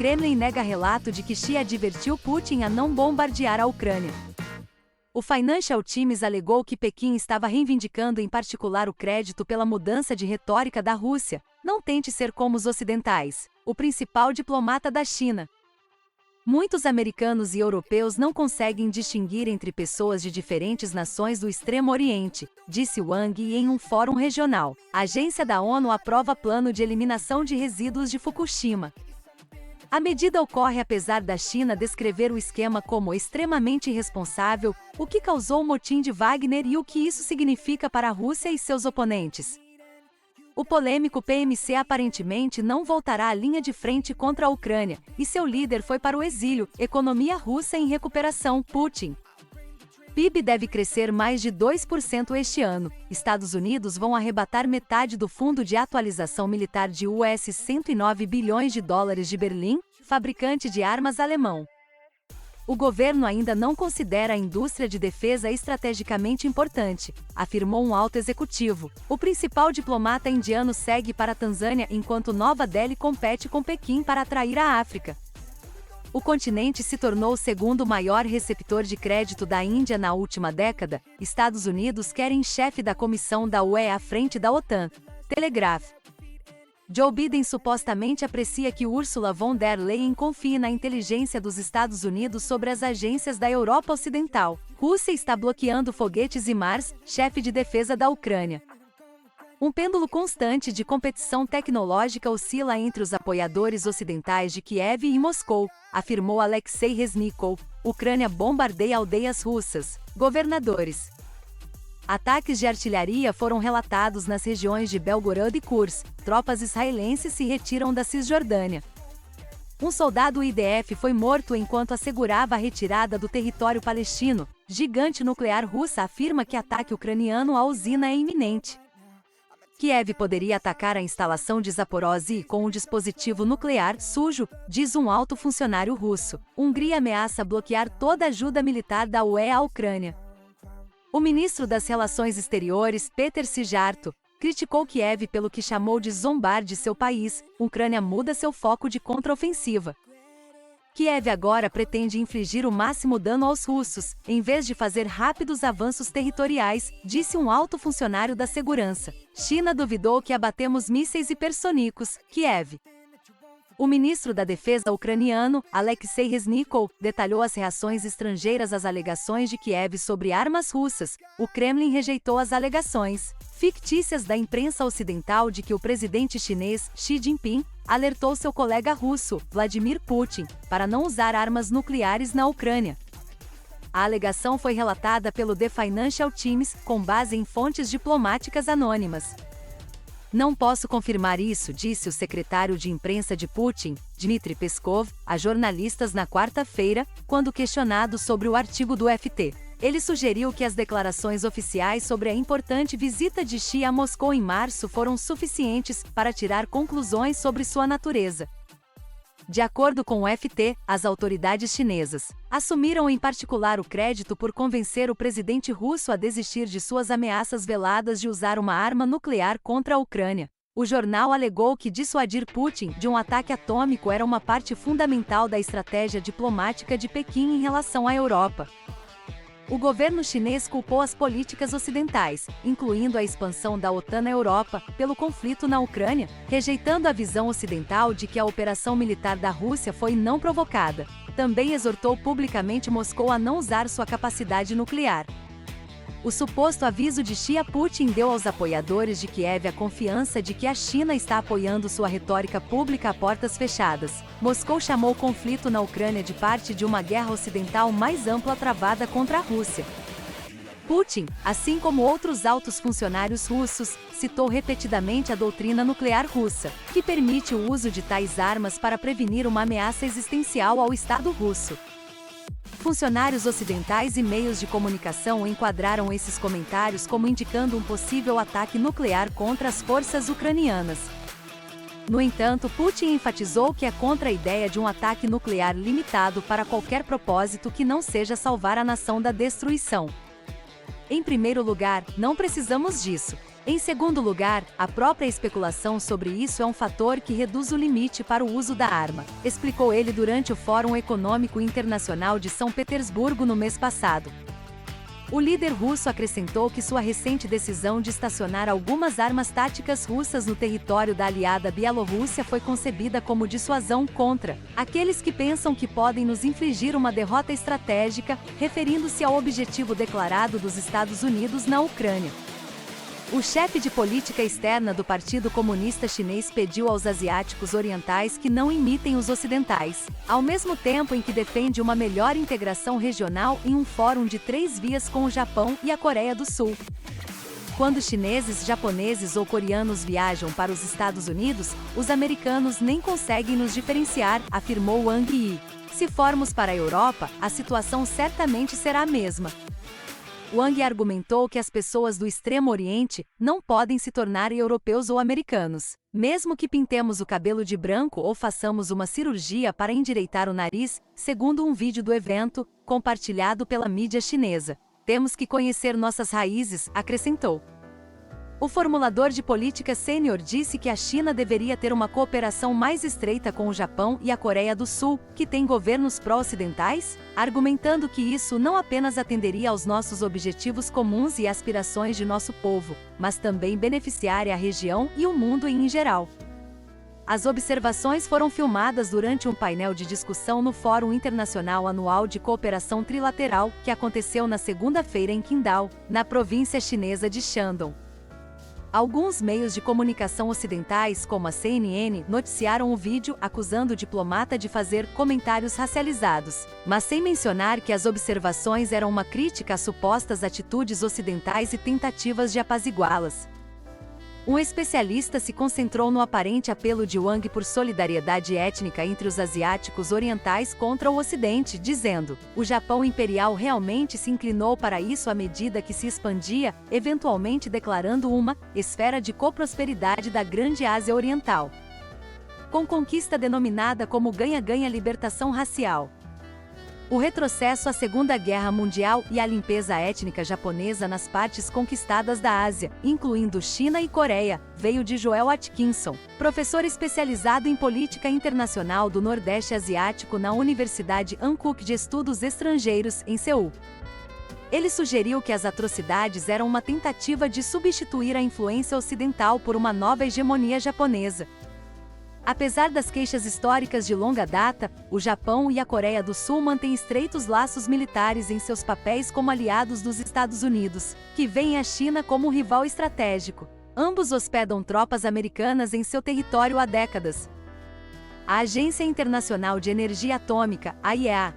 Kremlin nega relato de que Xi advertiu Putin a não bombardear a Ucrânia. O Financial Times alegou que Pequim estava reivindicando em particular o crédito pela mudança de retórica da Rússia. Não tente ser como os ocidentais, o principal diplomata da China. Muitos americanos e europeus não conseguem distinguir entre pessoas de diferentes nações do Extremo Oriente, disse Wang em um fórum regional. A agência da ONU aprova plano de eliminação de resíduos de Fukushima. A medida ocorre apesar da China descrever o esquema como extremamente irresponsável, o que causou o motim de Wagner e o que isso significa para a Rússia e seus oponentes. O polêmico PMC aparentemente não voltará à linha de frente contra a Ucrânia, e seu líder foi para o exílio. Economia russa em recuperação. Putin. PIB deve crescer mais de 2% este ano. Estados Unidos vão arrebatar metade do fundo de atualização militar de US 109 bilhões de dólares de Berlim, fabricante de armas alemão. O governo ainda não considera a indústria de defesa estrategicamente importante, afirmou um alto executivo. O principal diplomata indiano segue para a Tanzânia enquanto Nova Delhi compete com Pequim para atrair a África. O continente se tornou o segundo maior receptor de crédito da Índia na última década. Estados Unidos querem chefe da comissão da UE à frente da OTAN. Telegraph. Joe Biden supostamente aprecia que Ursula von der Leyen confie na inteligência dos Estados Unidos sobre as agências da Europa Ocidental. Rússia está bloqueando foguetes e Mars, chefe de defesa da Ucrânia. Um pêndulo constante de competição tecnológica oscila entre os apoiadores ocidentais de Kiev e Moscou, afirmou Alexei Reznikov. Ucrânia bombardeia aldeias russas. Governadores. Ataques de artilharia foram relatados nas regiões de Belgorod e Kurs. Tropas israelenses se retiram da Cisjordânia. Um soldado IDF foi morto enquanto assegurava a retirada do território palestino. Gigante nuclear russa afirma que ataque ucraniano à usina é iminente. Kiev poderia atacar a instalação de Zaporozhye com um dispositivo nuclear sujo, diz um alto funcionário russo. Hungria ameaça bloquear toda ajuda militar da UE à Ucrânia. O ministro das Relações Exteriores, Peter Szijjarto, criticou Kiev pelo que chamou de zombar de seu país. Ucrânia muda seu foco de contraofensiva. Kiev agora pretende infligir o máximo dano aos russos, em vez de fazer rápidos avanços territoriais, disse um alto funcionário da segurança. China duvidou que abatemos mísseis hipersônicos. Kiev. O ministro da Defesa ucraniano, Alexei Reznikov, detalhou as reações estrangeiras às alegações de Kiev sobre armas russas. O Kremlin rejeitou as alegações fictícias da imprensa ocidental de que o presidente chinês, Xi Jinping, alertou seu colega russo, Vladimir Putin, para não usar armas nucleares na Ucrânia. A alegação foi relatada pelo The Financial Times, com base em fontes diplomáticas anônimas. Não posso confirmar isso, disse o secretário de imprensa de Putin, Dmitry Peskov, a jornalistas na quarta-feira, quando questionado sobre o artigo do FT. Ele sugeriu que as declarações oficiais sobre a importante visita de Xi a Moscou em março foram suficientes para tirar conclusões sobre sua natureza. De acordo com o FT, as autoridades chinesas assumiram em particular o crédito por convencer o presidente russo a desistir de suas ameaças veladas de usar uma arma nuclear contra a Ucrânia. O jornal alegou que dissuadir Putin de um ataque atômico era uma parte fundamental da estratégia diplomática de Pequim em relação à Europa. O governo chinês culpou as políticas ocidentais, incluindo a expansão da OTAN na Europa, pelo conflito na Ucrânia, rejeitando a visão ocidental de que a operação militar da Rússia foi não provocada. Também exortou publicamente Moscou a não usar sua capacidade nuclear. O suposto aviso de Xi a Putin deu aos apoiadores de Kiev a confiança de que a China está apoiando sua retórica pública a portas fechadas. Moscou chamou o conflito na Ucrânia de parte de uma guerra ocidental mais ampla travada contra a Rússia. Putin, assim como outros altos funcionários russos, citou repetidamente a doutrina nuclear russa, que permite o uso de tais armas para prevenir uma ameaça existencial ao Estado russo. Funcionários ocidentais e meios de comunicação enquadraram esses comentários como indicando um possível ataque nuclear contra as forças ucranianas. No entanto, Putin enfatizou que é contra a ideia de um ataque nuclear limitado para qualquer propósito que não seja salvar a nação da destruição. Em primeiro lugar, não precisamos disso. Em segundo lugar, a própria especulação sobre isso é um fator que reduz o limite para o uso da arma, explicou ele durante o Fórum Econômico Internacional de São Petersburgo no mês passado. O líder russo acrescentou que sua recente decisão de estacionar algumas armas táticas russas no território da aliada Bielorrússia foi concebida como dissuasão contra aqueles que pensam que podem nos infligir uma derrota estratégica, referindo-se ao objetivo declarado dos Estados Unidos na Ucrânia. O chefe de política externa do Partido Comunista Chinês pediu aos asiáticos orientais que não imitem os ocidentais, ao mesmo tempo em que defende uma melhor integração regional em um fórum de 3 vias com o Japão e a Coreia do Sul. Quando chineses, japoneses ou coreanos viajam para os Estados Unidos, os americanos nem conseguem nos diferenciar, afirmou Wang Yi. Se formos para a Europa, a situação certamente será a mesma. Wang argumentou que as pessoas do Extremo Oriente não podem se tornar europeus ou americanos. Mesmo que pintemos o cabelo de branco ou façamos uma cirurgia para endireitar o nariz, segundo um vídeo do evento, compartilhado pela mídia chinesa. Temos que conhecer nossas raízes, acrescentou. O formulador de política sênior disse que a China deveria ter uma cooperação mais estreita com o Japão e a Coreia do Sul, que têm governos pró-ocidentais, argumentando que isso não apenas atenderia aos nossos objetivos comuns e aspirações de nosso povo, mas também beneficiaria a região e o mundo em geral. As observações foram filmadas durante um painel de discussão no Fórum Internacional Anual de Cooperação Trilateral, que aconteceu na segunda-feira em Qingdao, na província chinesa de Shandong. Alguns meios de comunicação ocidentais, como a CNN, noticiaram o vídeo acusando o diplomata de fazer comentários racializados, mas sem mencionar que as observações eram uma crítica às supostas atitudes ocidentais e tentativas de apaziguá-las. Um especialista se concentrou no aparente apelo de Wang por solidariedade étnica entre os asiáticos orientais contra o Ocidente, dizendo: o Japão imperial realmente se inclinou para isso à medida que se expandia, eventualmente declarando uma esfera de coprosperidade da Grande Ásia Oriental, com conquista denominada como ganha-ganha libertação racial. O retrocesso à Segunda Guerra Mundial e a limpeza étnica japonesa nas partes conquistadas da Ásia, incluindo China e Coreia, veio de Joel Atkinson, professor especializado em política internacional do Nordeste Asiático na Universidade Hankook de Estudos Estrangeiros, em Seul. Ele sugeriu que as atrocidades eram uma tentativa de substituir a influência ocidental por uma nova hegemonia japonesa. Apesar das queixas históricas de longa data, o Japão e a Coreia do Sul mantêm estreitos laços militares em seus papéis como aliados dos Estados Unidos, que veem a China como um rival estratégico. Ambos hospedam tropas americanas em seu território há décadas. A Agência Internacional de Energia Atômica, AIEA,